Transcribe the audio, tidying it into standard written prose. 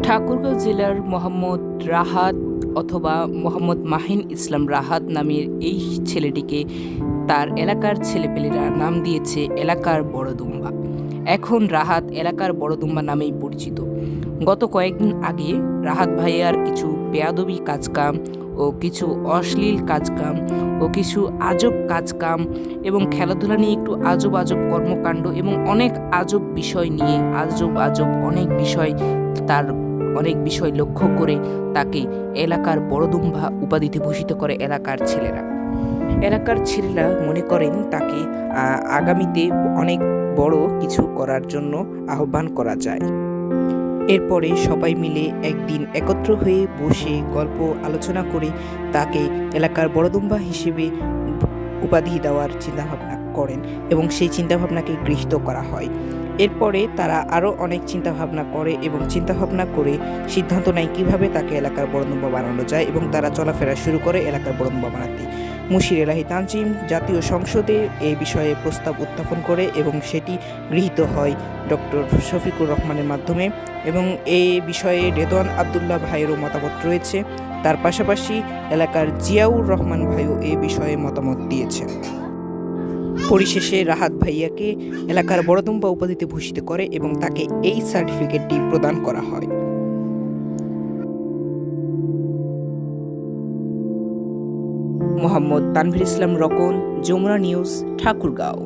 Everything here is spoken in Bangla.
ঠাকুরগাঁও জেলার মোহাম্মদ রাহাত অথবা মোহাম্মদ মাহিন ইসলাম রাহাত নামের এই ছেলেটিকে তার এলাকার ছেলেপেলেরা নাম দিয়েছে এলাকার বড় দুম্বা। এখন রাহাত এলাকার বড় দুম্বা নামেই পরিচিত। গত কয়েকদিন আগে রাহাত ভাইয়ার কিছু বেয়াদবি কাজকাম ও কিছু অশ্লীল কাজকাম ও কিছু আজব কাজকাম এবং খেলাধুলা নিয়ে একটু আজব আজব কর্মকাণ্ড এবং অনেক আজব বিষয় নিয়ে আজব অনেক বিষয় তার অনেক বিষয় লক্ষ্য করে তাকে এলাকার বড় দুম্বা উপাধিতে ভূষিত করে এলাকার ছেলেরা। এলাকার ছেলেরা মনে করেন তাকে আগামীতে অনেক বড় কিছু করার জন্য আহ্বান করা যায়। এরপরে সবাই মিলে একদিন একত্র হয়ে বসে গল্প আলোচনা করে তাকে এলাকার বড় দুম্বা হিসেবে উপাধি দেওয়ার চিন্তাভাবনা করেন এবং সেই চিন্তাভাবনাকে গৃহীত করা হয়। এরপরে তারা আরও অনেক চিন্তাভাবনা করে এবং চিন্তাভাবনা করে সিদ্ধান্ত নেয় কীভাবে তাকে এলাকার বড় দুম্বা বানানো যায় এবং তারা চলাফেরা শুরু করে এলাকার বড় দুম্বা বানাতে। মুশির এলাহি তানজিম জাতীয় সংসদে এই বিষয়ে প্রস্তাব উত্থাপন করে এবং সেটি গৃহীত হয় ডক্টর শফিকুর রহমানের মাধ্যমে এবং এই বিষয়ে রেদওয়ান আবদুল্লাহ ভাইয়েরও মতামত রয়েছে। তার পাশাপাশি এলাকার জিয়াউর রহমান ভাইও এই বিষয়ে মতামত দিয়েছেন। পরিশেষে রাহাত ভাইয়াকে এলাকার বড় দুম্বা উপাধিতে ভূষিত করে এবং তাকে এই সার্টিফিকেটটি প্রদান করা হয়। মোহাম্মদ তানভীর ইসলাম রকন, যমুনা নিউজ, ঠাকুরগাঁও।